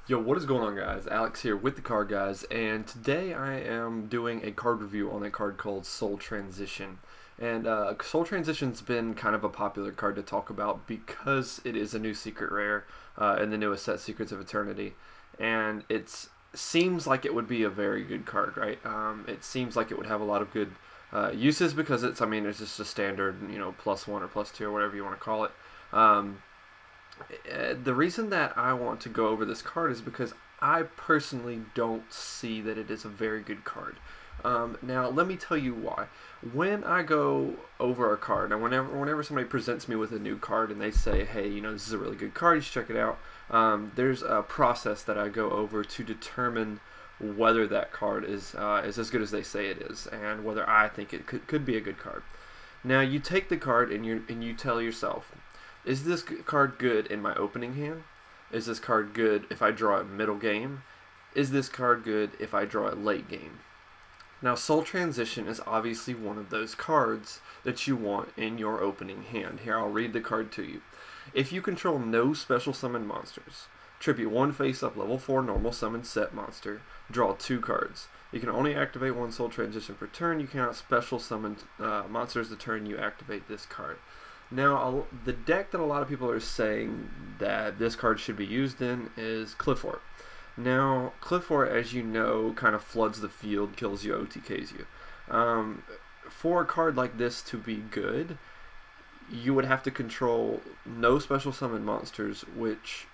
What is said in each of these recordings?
Yo, what is going on, guys? Alex here with the Card Guys, and today I am doing a card review on a card called Soul Transition. And Soul Transition's been kind of a popular card to talk about because it is a new secret rare in the newest set, Secrets of Eternity, and it seems like it would be a very good card, right? It seems like it would have a lot of good uses because it's just a standard, +1 or +2 or whatever you want to call it. The reason that I want to go over this card is because I personally don't see that it is a very good card. Now, let me tell you why. When I go over a card, and whenever somebody presents me with a new card and they say, hey, this is a really good card, you should check it out, there's a process that I go over to determine whether that card is as good as they say it is, and whether I think it could be a good card. Now, you take the card and you tell yourself, is this card good in my opening hand? Is this card good if I draw it middle game? Is this card good if I draw it late game? Now, Soul Transition is obviously one of those cards that you want in your opening hand. Here, I'll read the card to you. If you control no special summon monsters, tribute one face-up level 4 normal summon set monster, draw 2 cards. You can only activate one Soul Transition per turn. You cannot special summon monsters the turn you activate this card. Now, the deck that a lot of people are saying that this card should be used in is Clifford. Now, Clifford, as you know, kind of floods the field, kills you, OTKs you. For a card like this to be good, you would have to control no special summon monsters, which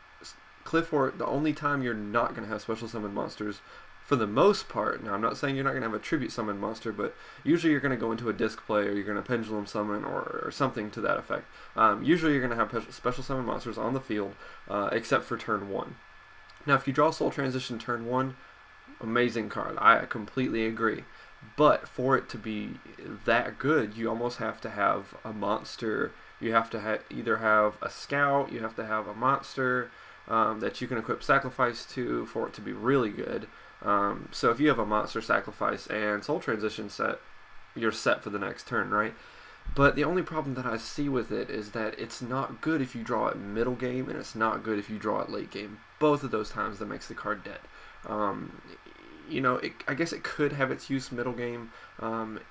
Clifford, the only time you're not going to have special summon monsters for the most part. Now, I'm not saying you're not going to have a tribute summon monster, but usually you're going to go into a disc play, or you're going to pendulum summon, or something to that effect. Usually you're going to have special summon monsters on the field, except for turn 1. Now, if you draw Soul Transition turn 1, amazing card. I completely agree. But for it to be that good, you almost have to have a monster. You have to either have a scout, you have to have a monster that you can equip sacrifice to for it to be really good. So if you have a monster, sacrifice, and Soul Transition set, you're set for the next turn, right? But the only problem that I see with it is that it's not good if you draw it middle game, and it's not good if you draw it late game. Both of those times that makes the card dead. I guess it could have its use middle game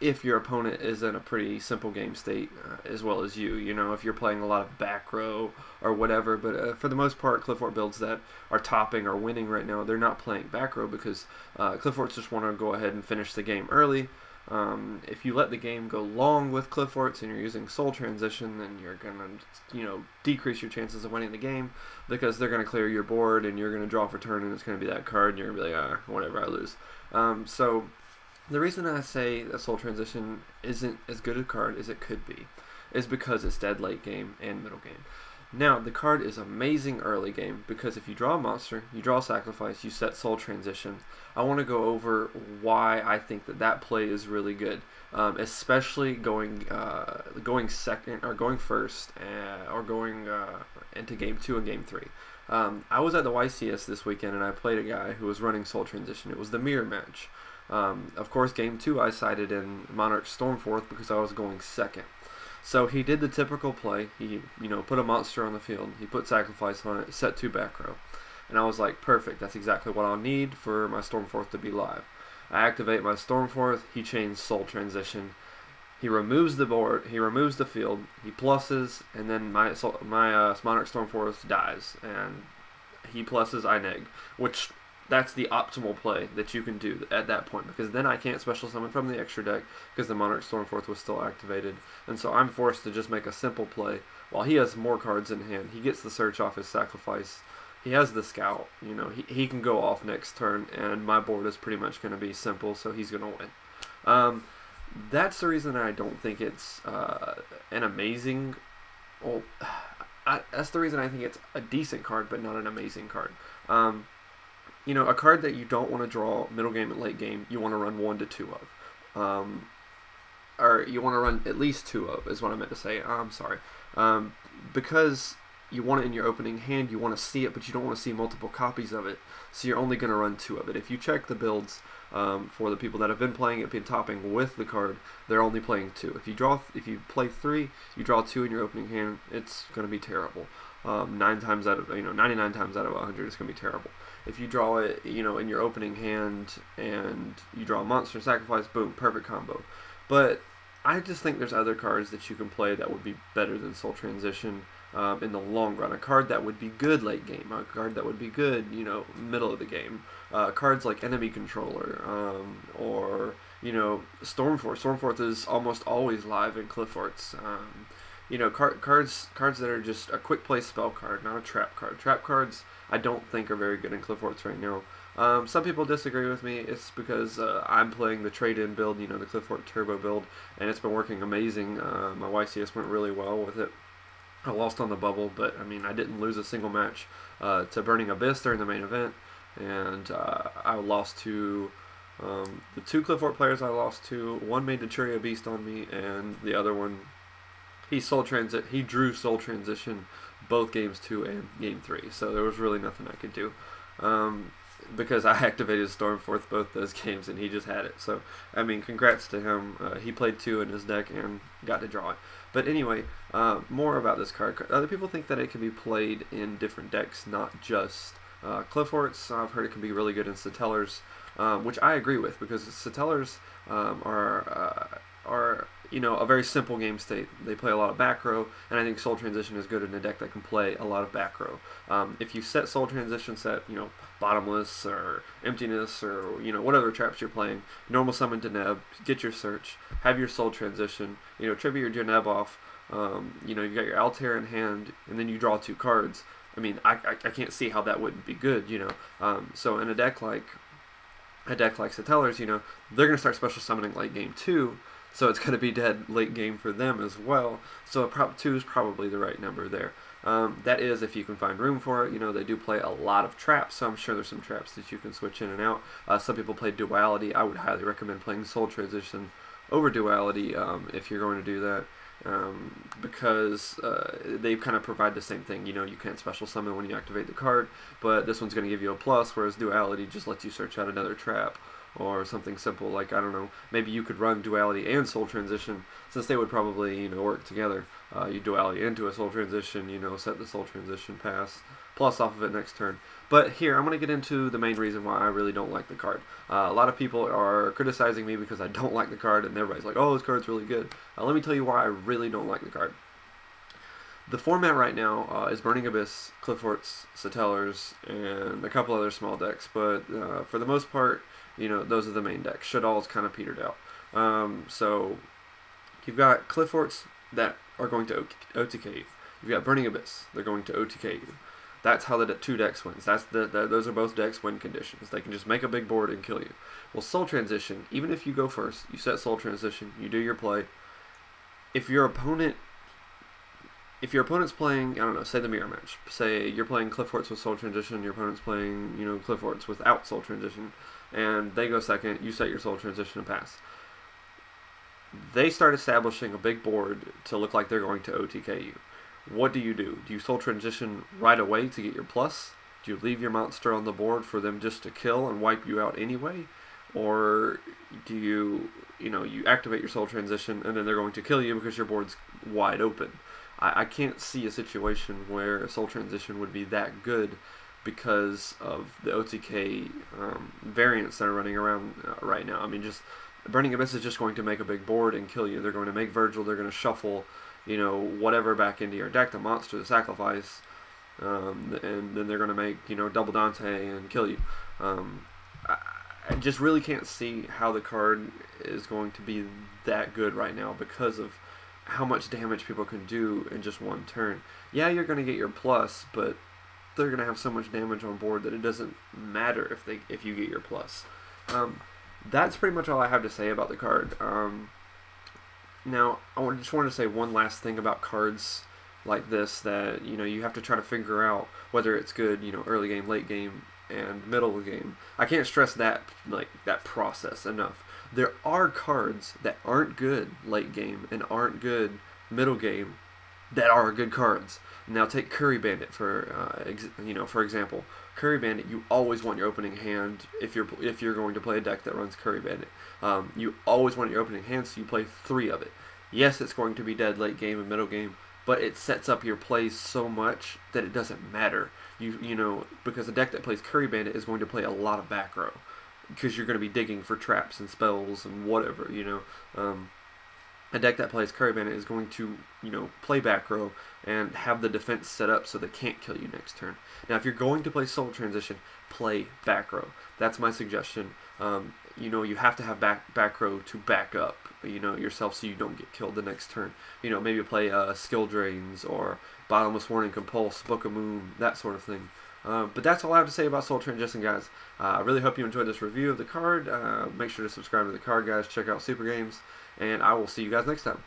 if your opponent is in a pretty simple game state as well as you. If you're playing a lot of back row or whatever. But for the most part, Clifford builds that are topping or winning right now, they're not playing back row because Cliffords just want to go ahead and finish the game early. If you let the game go long with Cliffords and you're using Soul Transition, then you're gonna, decrease your chances of winning the game because they're gonna clear your board and you're gonna draw for turn and it's gonna be that card and you're gonna be like, whatever, I lose. So the reason I say that Soul Transition isn't as good a card as it could be is because it's dead late game and middle game. Now, the card is amazing early game because if you draw a monster, you draw a sacrifice, you set Soul Transition. I want to go over why I think that play is really good, especially going second or going first or going into game 2 and game 3. I was at the YCS this weekend and I played a guy who was running Soul Transition. It was the mirror match. Of course, game 2 I sided in Monarch Stormforth because I was going second. So he did the typical play. He, put a monster on the field. He put sacrifice on it, set 2 back row. And I was like, perfect. That's exactly what I'll need for my Stormforth to be live. I activate my Stormforth. He chains Soul Transition. He removes the board. He removes the field. He pluses, and then my Monarch Stormforth dies. And he pluses, I neg, which that's the optimal play that you can do at that point, because then I can't special summon from the extra deck because the Monarch Stormforth was still activated, and so I'm forced to just make a simple play while he has more cards in hand. He gets the search off his sacrifice. He has the scout. He can go off next turn, and my board is pretty much going to be simple, so he's going to win. That's the reason I don't think it's an amazing. Well, that's the reason I think it's a decent card, but not an amazing card. A card that you don't want to draw middle game and late game, you want to run 1 to 2 of. Or you want to run at least 2 of, is what I meant to say. I'm sorry. Because you want it in your opening hand, you want to see it, but you don't want to see multiple copies of it, so you're only going to run 2 of it. If you check the builds for the people that have been playing it, been topping with the card, they're only playing 2. If you play 3, you draw 2 in your opening hand, it's going to be terrible. nine times out of 99 times out of 100 it's gonna be terrible. If you draw it, in your opening hand and you draw a monster sacrifice, boom, perfect combo. But I just think there's other cards that you can play that would be better than Soul Transition in the long run. A card that would be good late game, a card that would be good, middle of the game. Cards like Enemy Controller or Stormforce. Stormforce is almost always live in Clifford's. Cards that are just a quick play spell card, not a trap card. Trap cards I don't think are very good in Clifford's right now. Some people disagree with me. It's because I'm playing the trade-in build, the Clifford Turbo build, and it's been working amazing. My YCS went really well with it. I lost on the bubble, but I didn't lose a single match to Burning Abyss during the main event, and I lost to the two Clifford players I lost to. One made the Churia Beast on me, and the other one he drew Soul Transition both games 2 and game 3, so there was really nothing I could do. Because I activated Stormforth both those games and he just had it. So, congrats to him. He played 2 in his deck and got to draw it. But anyway, more about this card. Other people think that it can be played in different decks, not just Clifford's. I've heard it can be really good in Satellars, which I agree with, because Satellars are a very simple game state. They play a lot of back row, and I think Soul Transition is good in a deck that can play a lot of back row. If you set Soul Transition, Bottomless or Emptiness or what other traps you're playing, normal summon Deneb, get your search, have your Soul Transition, tribute your Deneb off, you got your Altair in hand, and then you draw 2 cards. I can't see how that wouldn't be good, So in a deck like Satellars, they're going to start special summoning late game 2, so it's going to be dead late game for them as well. So 2 is probably the right number there. That is, if you can find room for it. They do play a lot of traps, so I'm sure there's some traps that you can switch in and out. Some people play Duality. I would highly recommend playing Soul Transition over Duality if you're going to do that. Because they kind of provide the same thing. You can't special summon when you activate the card, but this one's going to give you a plus, whereas Duality just lets you search out another trap or something simple like, I don't know, maybe you could run Duality and Soul Transition, since they would probably work together. You Duality into a Soul Transition, set the Soul Transition pass plus off of it next turn. But here, I'm going to get into the main reason why I really don't like the card. A lot of people are criticizing me because I don't like the card, and everybody's like, oh, this card's really good. Let me tell you why I really don't like the card. The format right now is Burning Abyss, Clifford's, Satellars, and a couple other small decks, but for the most part, those are the main decks. Shadal's kind of petered out. So you've got Clifford's that are going to OTK you. You've got Burning Abyss, they're going to OTK you. That's how the 2 decks wins. Those are both decks win conditions. They can just make a big board and kill you. Well, Soul Transition, even if you go first, you set Soul Transition, you do your play. If your opponent's playing, I don't know, say the mirror match. Say you're playing Clifford's with Soul Transition, your opponent's playing, Clifford's without Soul Transition, and they go second, you set your Soul Transition and pass. They start establishing a big board to look like they're going to OTK you. What do? Do you Soul Transition right away to get your plus? Do you leave your monster on the board for them just to kill and wipe you out anyway? Or do you activate your Soul Transition and then they're going to kill you because your board's wide open? I can't see a situation where Soul Transition would be that good because of the OTK variants that are running around right now. Just Burning Abyss is just going to make a big board and kill you. They're going to make Virgil, they're going to shuffle whatever back into your deck, the monster, the sacrifice, and then they're going to make, double Dante and kill you. I just really can't see how the card is going to be that good right now because of how much damage people can do in just one turn. Yeah, you're going to get your plus, but they're going to have so much damage on board that it doesn't matter if you get your plus. That's pretty much all I have to say about the card. Now, I just wanted to say one last thing about cards like this that, you have to try to figure out whether it's good, early game, late game, and middle of the game. I can't stress that process enough. There are cards that aren't good late game and aren't good middle game that are good cards. Now take Curry Bandit for example. Curry Bandit, you always want your opening hand if you're going to play a deck that runs Curry Bandit. You always want your opening hand, so you play 3 of it. Yes, it's going to be dead late game and middle game, but it sets up your plays so much that it doesn't matter. You know, because a deck that plays Curry Bandit is going to play a lot of back row, because you're going to be digging for traps and spells and whatever, you know. A deck that plays Curry Bandit is going to, you know, play back row and have the defense set up so they can't kill you next turn. Now, if you're going to play Soul Transition, play back row. That's my suggestion. You know, you have to have back row to back up, you know, yourself so you don't get killed the next turn. You know, maybe play Skill Drains or Bottomless Warning, Compulse, Book of Moon, that sort of thing. But that's all I have to say about Soul Transition, guys. I really hope you enjoyed this review of the card. Make sure to subscribe to the card, guys. Check out SuperGames, and I will see you guys next time.